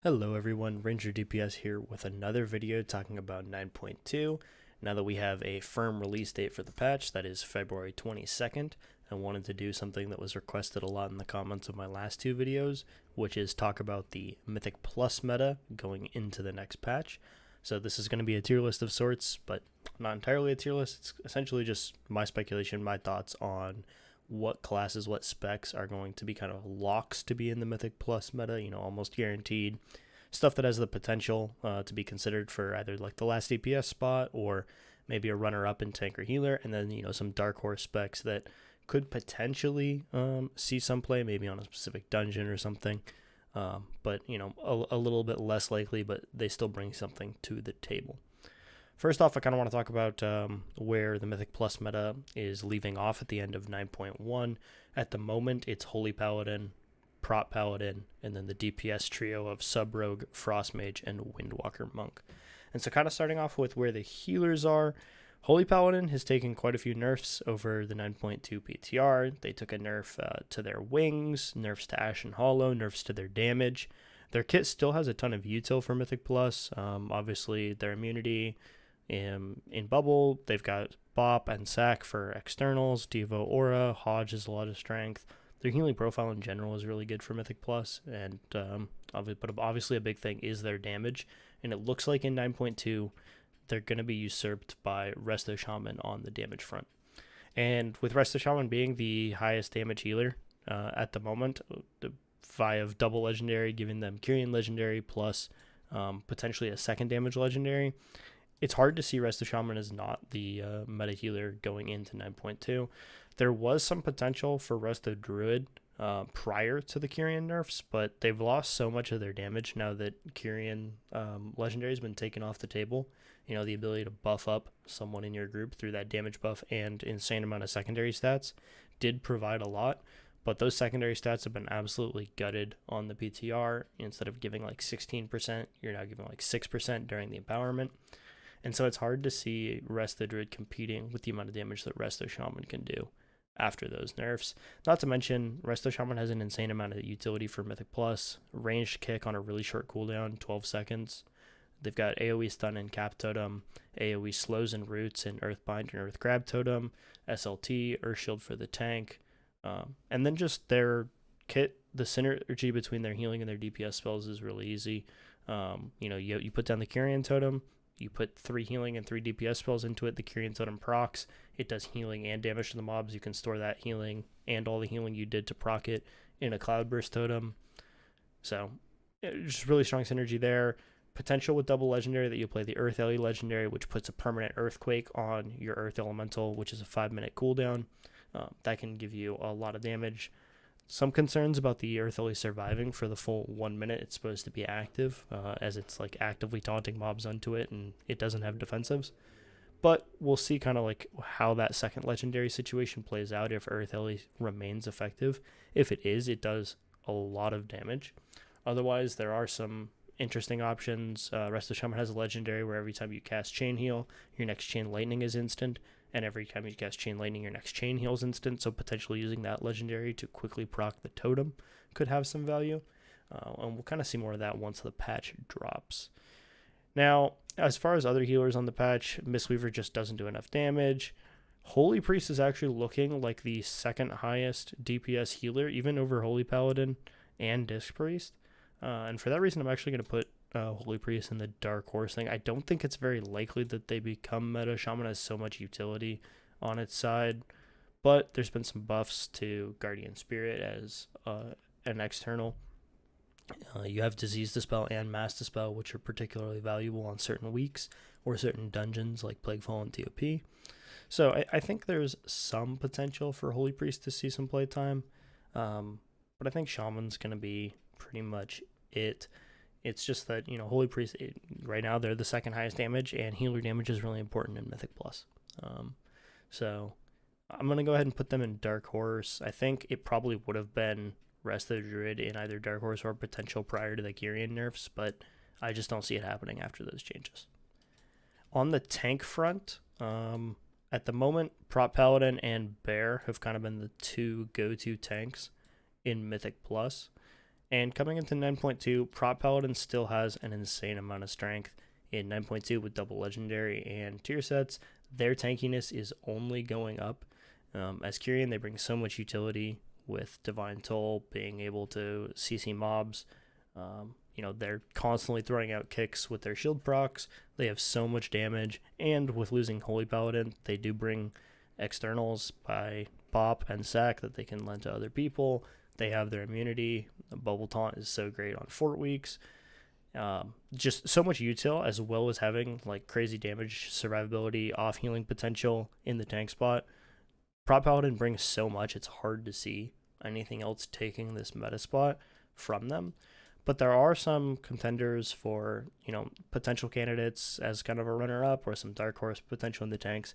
Hello everyone, Ranger DPS here with another video talking about 9.2. Now that we have a firm release date for the patch, that is February 22nd, I wanted to do something that was requested a lot in the comments of my last two videos, which is talk about the Mythic Plus meta going into the next patch. So this is going to be a tier list of sorts, but not entirely a tier list. It's essentially just my speculation, my thoughts on what classes, what specs are going to be kind of locks to be in the Mythic Plus meta, almost guaranteed. Stuff that has the potential to be considered for either like the last DPS spot or maybe a runner-up in tank or healer, and then some dark horse specs that could potentially see some play, maybe on a specific dungeon or something. But a little bit less likely, but they still bring something to the table. First off, I kind of want to talk about where the Mythic Plus meta is leaving off at the end of 9.1. At the moment, it's Holy Paladin, Prot Paladin, and then the DPS trio of Sub Rogue, Frost Mage, and Windwalker Monk. And so kind of starting off with where the healers are, Holy Paladin has taken quite a few nerfs over the 9.2 PTR. They took a nerf to their wings, nerfs to Ashen Hollow, nerfs to their damage. Their kit still has a ton of util for Mythic Plus. Obviously, their immunity in Bubble, they've got Bop and Sack for externals, Devo Aura, Hodge is a lot of strength. Their healing profile in general is really good for Mythic Plus, and but obviously a big thing is their damage, and it looks like in 9.2 they're going to be usurped by Resto Shaman on the damage front. And with Resto Shaman being the highest damage healer at the moment, via double legendary, giving them Kyrian legendary plus potentially a second damage legendary, it's hard to see Resto Shaman as not the meta healer going into 9.2. There was some potential for Resto Druid prior to the Kyrian nerfs, but they've lost so much of their damage now that Kyrian legendary has been taken off the table. The ability to buff up someone in your group through that damage buff and insane amount of secondary stats did provide a lot, but those secondary stats have been absolutely gutted on the PTR. Instead of giving like 16%, you're now giving like 6% during the empowerment. And so it's hard to see Resto Druid competing with the amount of damage that Resto Shaman can do after those nerfs. Not to mention, Resto Shaman has an insane amount of utility for Mythic Plus. Ranged kick on a really short cooldown, 12 seconds. They've got AoE stun and cap totem, AoE slows and roots and Earthbind and Earth grab totem, SLT, Earth shield for the tank. And then just their kit, the synergy between their healing and their DPS spells is really easy. You put down the Kyrian totem, you put 3 healing and 3 DPS spells into it. The Kyrian Totem procs. It does healing and damage to the mobs. You can store that healing and all the healing you did to proc it in a Cloudburst Totem. So, just really strong synergy there. Potential with double legendary that you play the Earth Ellie legendary, which puts a permanent Earthquake on your Earth Elemental, which is a 5-minute cooldown. That can give you a lot of damage. Some concerns about the Earth Ellie surviving for the full 1 minute it's supposed to be active, as it's like actively taunting mobs onto it and it doesn't have defensives. But we'll see kind of like how that second legendary situation plays out if Earth Ellie remains effective. If it is, it does a lot of damage. Otherwise, there are some interesting options. Resto Shaman has a legendary where every time you cast Chain Heal, your next Chain Lightning is instant. And every time you cast Chain Lightning, your next Chain Heal's instant, so potentially using that legendary to quickly proc the totem could have some value. And we'll kind of see more of that once the patch drops. Now, as far as other healers on the patch, Mistweaver just doesn't do enough damage. Holy Priest is actually looking like the second highest DPS healer, even over Holy Paladin and Disc Priest. And for that reason, I'm actually going to put Holy Priest in the Dark Horse thing. I don't think it's very likely that they become meta. Shaman has so much utility on its side, but there's been some buffs to Guardian Spirit as an external. You have Disease Dispel and Mass Dispel, which are particularly valuable on certain weeks or certain dungeons like Plaguefall and TOP. So I think there's some potential for Holy Priest to see some playtime, but I think Shaman's going to be pretty much it. It's just that, Holy Priest, right now they're the second highest damage, and healer damage is really important in Mythic Plus. So I'm going to go ahead and put them in Dark Horse. I think it probably would have been Resto Druid in either Dark Horse or Potential prior to the Kyrian nerfs, but I just don't see it happening after those changes. On the tank front, at the moment, Prot Paladin and Bear have kind of been the two go-to tanks in Mythic Plus. And coming into 9.2, Prop Paladin still has an insane amount of strength. In 9.2 with double legendary and tier sets, their tankiness is only going up. As Kyrian, they bring so much utility with Divine Toll, being able to CC mobs. They're constantly throwing out kicks with their shield procs. They have so much damage, and with losing Holy Paladin, they do bring externals by Pop and Sack that they can lend to other people. They have their immunity. The Bubble Taunt is so great on Fort Weeks. Just so much util, as well as having like crazy damage, survivability, off healing potential in the tank spot. Prop Paladin brings so much, it's hard to see anything else taking this meta spot from them. But there are some contenders for, potential candidates as kind of a runner-up, or some dark horse potential in the tanks.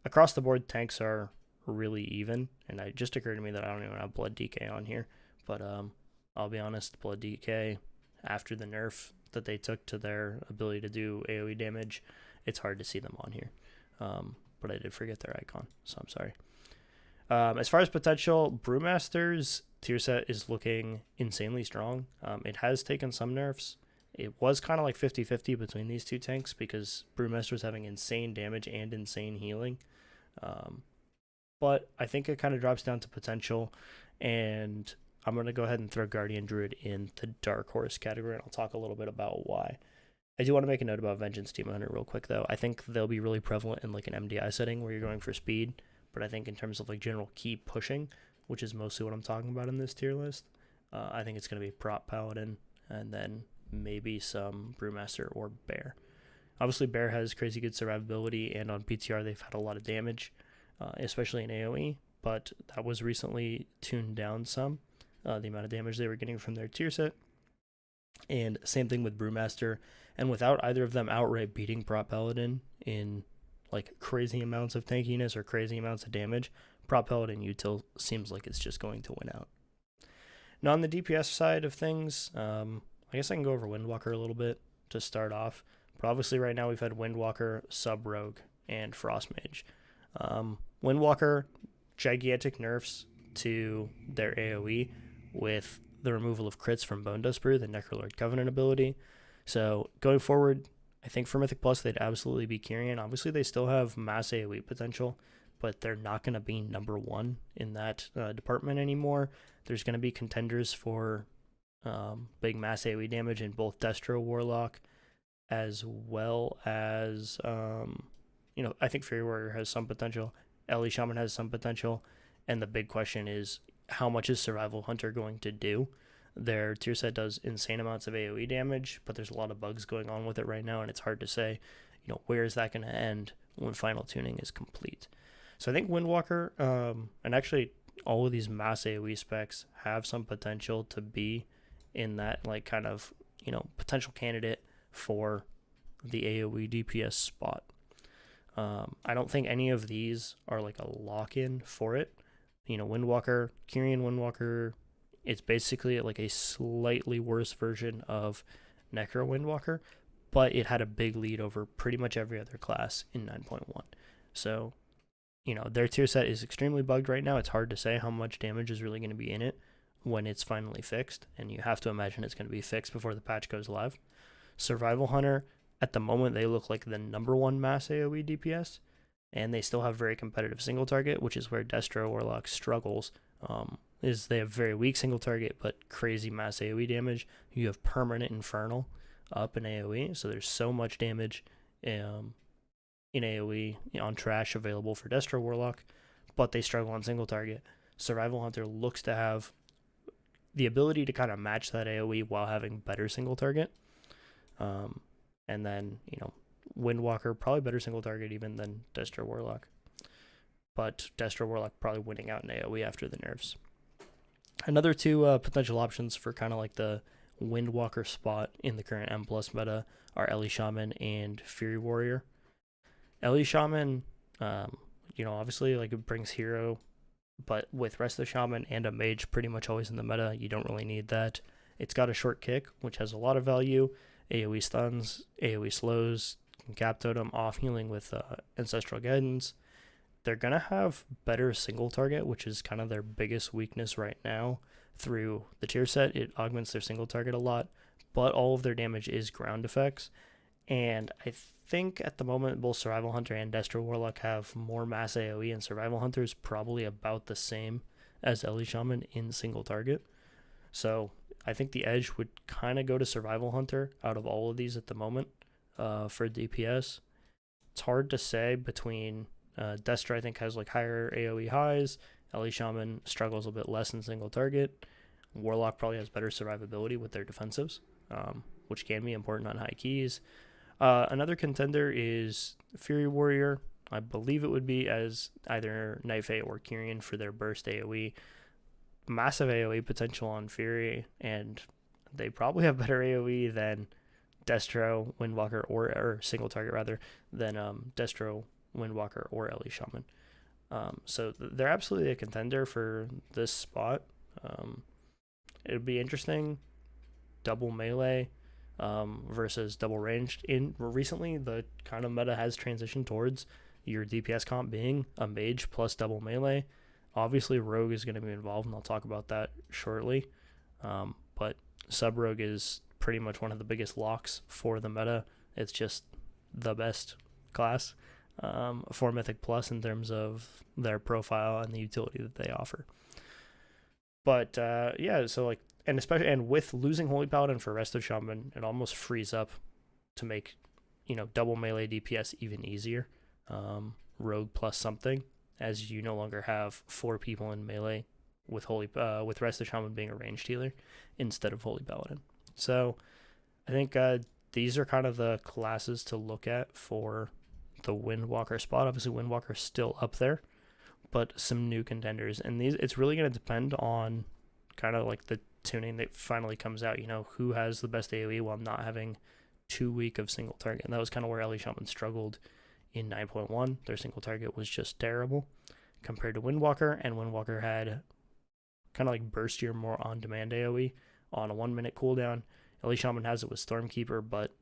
Across the board, tanks are really even, and it just occurred to me that I don't even have Blood DK on here. But I'll be honest, Blood DK, after the nerf that they took to their ability to do AoE damage, it's hard to see them on here. But I did forget their icon, so I'm sorry. As far as potential, Brewmasters tier set is looking insanely strong. It has taken some nerfs. It was kind of like 50-50 between these two tanks because Brewmasters having insane damage and insane healing. But I think it kind of drops down to potential, and I'm going to go ahead and throw Guardian Druid in the Dark Horse category, and I'll talk a little bit about why. I do want to make a note about Vengeance Demon Hunter real quick, though. I think they'll be really prevalent in like an MDI setting where you're going for speed, but I think in terms of like general key pushing, which is mostly what I'm talking about in this tier list, I think it's going to be Prop Paladin, and then maybe some Brewmaster or Bear. Obviously, Bear has crazy good survivability, and on PTR they've had a lot of damage, especially in AoE, but that was recently tuned down some, the amount of damage they were getting from their tier set. And same thing with Brewmaster, and without either of them outright beating Prop Paladin in like crazy amounts of tankiness or crazy amounts of damage, Prop Paladin util seems like it's just going to win out. Now on the DPS side of things, I guess I can go over Windwalker a little bit to start off. But obviously right now we've had Windwalker, Sub-Rogue, and Frost Mage. Windwalker, gigantic nerfs to their AoE with the removal of crits from Bone Dust Brew, the Necrolord Covenant ability. So going forward, I think for Mythic Plus they'd absolutely be Kyrian. Obviously they still have mass AoE potential, but they're not going to be number one in that department anymore. There's going to be contenders for big mass AoE damage in both Destro Warlock, as well as, I think Fury Warrior has some potential. Ellie Shaman has some potential. And the big question is, how much is Survival Hunter going to do? Their tier set does insane amounts of AoE damage, but there's a lot of bugs going on with it right now, and it's hard to say, where is that going to end when final tuning is complete. So I think Windwalker, and actually all of these mass AoE specs have some potential to be in that like kind of, potential candidate for the AoE DPS spot. I don't think any of these are like a lock-in for it. Windwalker, Kyrian Windwalker, it's basically like a slightly worse version of Necro Windwalker, but it had a big lead over pretty much every other class in 9.1. So, their tier set is extremely bugged right now. It's hard to say how much damage is really going to be in it when it's finally fixed, and you have to imagine it's going to be fixed before the patch goes live. Survival Hunter, at the moment, they look like the number one mass AoE DPS, and they still have very competitive single target, which is where Destro Warlock struggles. Is they have very weak single target, but crazy mass AoE damage. You have permanent Infernal up in AoE, so there's so much damage in AoE on trash available for Destro Warlock, but they struggle on single target. Survival Hunter looks to have the ability to kind of match that AoE while having better single target. And then, Windwalker, probably better single target even than Destro Warlock. But Destro Warlock probably winning out in AoE after the nerfs. Another two potential options for kind of like the Windwalker spot in the current M+ meta are Ellie Shaman and Fury Warrior. Ellie Shaman, obviously like it brings hero, but with rest of the Shaman and a Mage pretty much always in the meta, you don't really need that. It's got a short kick, which has a lot of value. AoE stuns, AoE slows, cap totem, off healing with Ancestral Guidance. They're going to have better single target, which is kind of their biggest weakness right now. through the tier set. It augments their single target a lot, but all of their damage is ground effects. And I think at the moment both Survival Hunter and Destro Warlock have more mass AoE, and Survival Hunter is probably about the same as Ellie Shaman in single target. So I think the edge would kind of go to Survival Hunter out of all of these at the moment for DPS. It's hard to say between Destro, I think, has like higher AoE highs. Ellie Shaman struggles a bit less in single target. Warlock probably has better survivability with their defensives, which can be important on high keys. Another contender is Fury Warrior. I believe it would be as either Night Fae or Kyrian for their burst AoE. Massive AoE potential on Fury, and they probably have better AoE than Destro, Windwalker, or single target rather, than Destro, Windwalker, or Ellie Shaman. So they're absolutely a contender for this spot. It would be interesting, double melee versus double ranged. Recently, the kind of meta has transitioned towards your DPS comp being a mage plus double melee. Obviously, Rogue is going to be involved, and I'll talk about that shortly. But Sub Rogue is pretty much one of the biggest locks for the meta. It's just the best class for Mythic Plus in terms of their profile and the utility that they offer. But yeah, so like, and with losing Holy Paladin for Resto Shaman, it almost frees up to make, double melee DPS even easier. Rogue plus something, as you no longer have 4 people in melee with with Resto Shaman being a ranged healer instead of Holy Paladin. So I think these are kind of the classes to look at for the Windwalker spot. Obviously, Windwalker's still up there, but some new contenders. And it's really going to depend on kind of like the tuning that finally comes out. Who has the best AoE while not having too weak of single target. And that was kind of where Ellie Shaman struggled in 9.1. Their single target was just terrible compared to Windwalker, and Windwalker had kind of like burstier, more on-demand AoE on a 1-minute cooldown. Ellie Shaman has it with Stormkeeper, but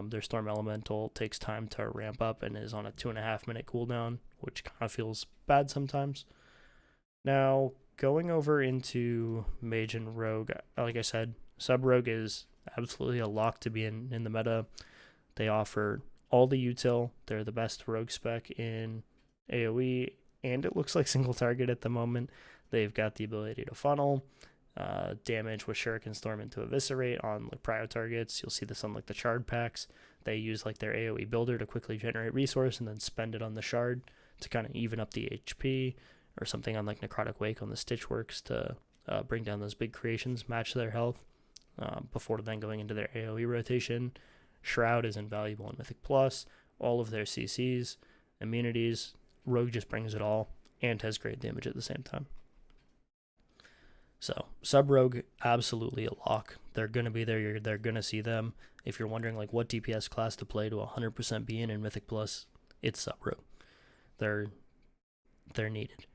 their Storm Elemental takes time to ramp up and is on a 2.5-minute cooldown, which kind of feels bad sometimes. Now, going over into Mage and Rogue, like I said, Sub Rogue is absolutely a lock to be in the meta. They offer all the util. They're the best rogue spec in AoE, and it looks like single target at the moment. They've got the ability to funnel damage with Shuriken Storm into Eviscerate on like prio targets. You'll see this on like the shard packs. They use like their AoE builder to quickly generate resource and then spend it on the shard to kind of even up the HP, or something on like Necrotic Wake on the Stitchworks to bring down those big creations, match their health before then going into their AoE rotation. Shroud is invaluable in Mythic Plus. All of their CCs, immunities, Rogue just brings it all and has great damage at the same time. So Sub Rogue, absolutely a lock. They're going to be there. They're going to see them. If you're wondering like what DPS class to play to 100% be in Mythic Plus, it's Sub Rogue. They're needed.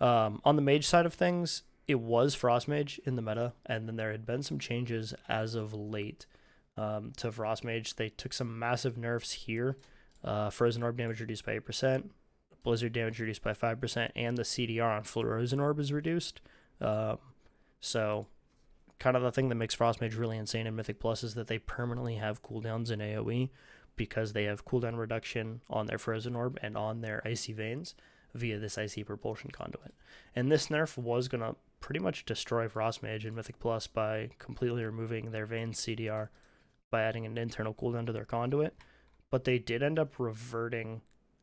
On the Mage side of things, it was Frost Mage in the meta, and then there had been some changes as of late to Frost Mage. They took some massive nerfs here. Frozen Orb damage reduced by 8%, Blizzard damage reduced by 5%, and the CDR on Frozen Orb is reduced. So kind of the thing that makes Frost Mage really insane in Mythic Plus is that they permanently have cooldowns in AoE because they have cooldown reduction on their Frozen Orb and on their Icy Veins via this Icy Propulsion Conduit. And this nerf was going to pretty much destroy Frost Mage in Mythic Plus by completely removing their Veins CDR by adding an internal cooldown to their conduit. But they did end up reverting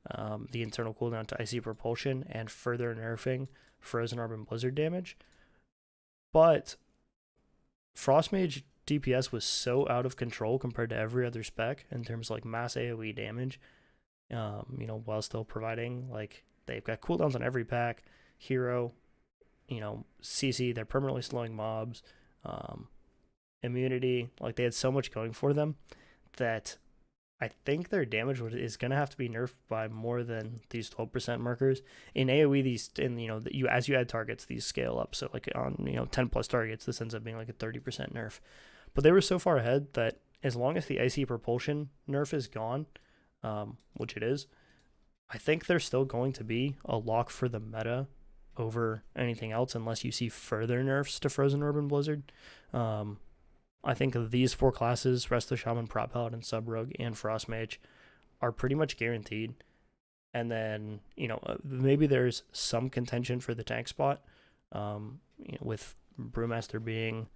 the internal cooldown to Icy Propulsion and further nerfing Frozen Orb and Blizzard damage. But Frost Mage DPS was so out of control compared to every other spec in terms of like mass AoE damage, while still providing, like, they've got cooldowns on every pack, hero, CC, they're permanently slowing mobs, immunity, like they had so much going for them that I think their damage is going to have to be nerfed by more than these 12% markers. In AoE, as you add targets, these scale up. So like on 10 plus targets, this ends up being like a 30% nerf. But they were so far ahead that as long as the Icy Propulsion nerf is gone, which it is, I think they're still going to be a lock for the meta over anything else unless you see further nerfs to Frozen Orb and Blizzard. I think of these 4 classes, Resto Shaman, Prop Paladin, Sub Rogue, and Frost Mage, are pretty much guaranteed. And then, maybe there's some contention for the tank spot, with Brewmaster being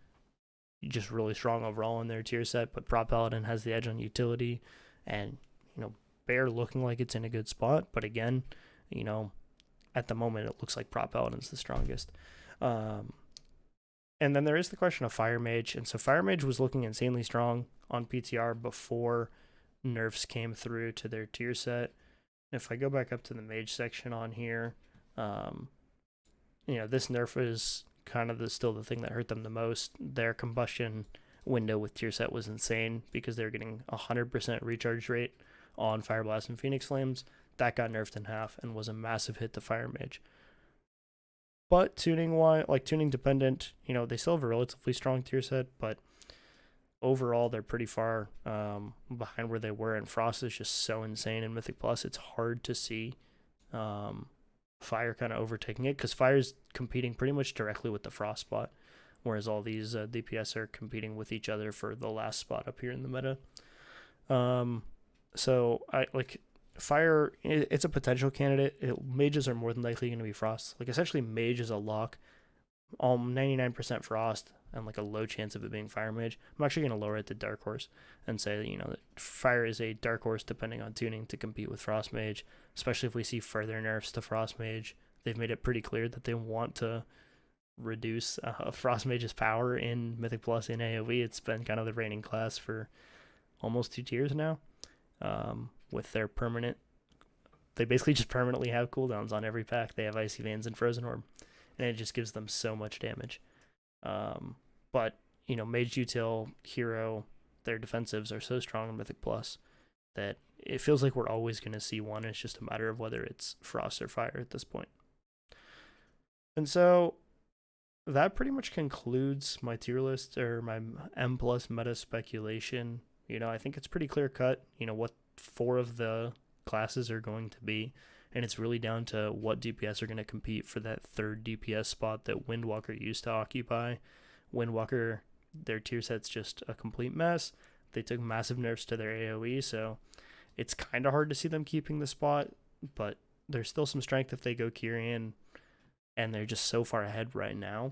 just really strong overall in their tier set, but Prop Paladin has the edge on utility, and, Bear looking like it's in a good spot. But again, at the moment, it looks like Prop Paladin's the strongest. And then there is the question of Fire Mage. And so Fire Mage was looking insanely strong on PTR before nerfs came through to their tier set. If I go back up to the Mage section on here, this nerf is kind of still the thing that hurt them the most. Their combustion window with tier set was insane because they were getting 100% recharge rate on Fire Blast and Phoenix Flames. That got nerfed in half and was a massive hit to Fire Mage. But tuning dependent, they still have a relatively strong tier set, but overall they're pretty far behind where they were, and Frost is just so insane in Mythic Plus. It's hard to see Fire kind of overtaking it, because Fire's competing pretty much directly with the Frost spot, whereas all these DPS are competing with each other for the last spot up here in the meta. So I like Fire. It's a potential candidate. Mages are more than likely going to be Frost. Like, essentially, Mage is a lock. 99% Frost and like a low chance of it being Fire Mage. I'm actually going to lower it to Dark Horse and say that Fire is a Dark Horse depending on tuning to compete with Frost Mage, especially if we see further nerfs to Frost Mage. They've made it pretty clear that they want to reduce Frost Mage's power in Mythic Plus in AoE. It's been kind of the reigning class for almost 2 tiers now. With their they basically just permanently have cooldowns on every pack. They have Icy Veins and Frozen Orb, and it just gives them so much damage. But Mage Util, Hero, their defensives are so strong in Mythic Plus that it feels like we're always going to see one. It's just a matter of whether it's Frost or Fire at this point. And so that pretty much concludes my tier list, or my M plus meta speculation. I think it's pretty clear cut, what 4 of the classes are going to be, and it's really down to what DPS are going to compete for that 3rd DPS spot that Windwalker used to occupy. Windwalker, their tier set's just a complete mess. They took massive nerfs to their AoE, so it's kind of hard to see them keeping the spot, but there's still some strength if they go Kyrian, and they're just so far ahead right now.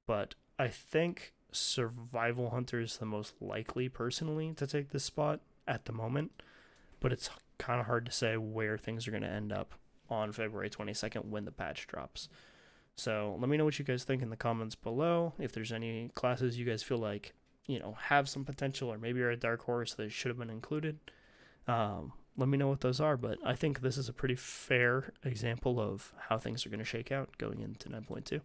But I think Survival Hunter is the most likely, personally, to take this spot at the moment, but it's kind of hard to say where things are going to end up on February 22nd when the patch drops. So let me know what you guys think in the comments below. If there's any classes you guys feel like, have some potential, or maybe are a dark horse that should have been included, let me know what those are. But I think this is a pretty fair example of how things are going to shake out going into 9.2.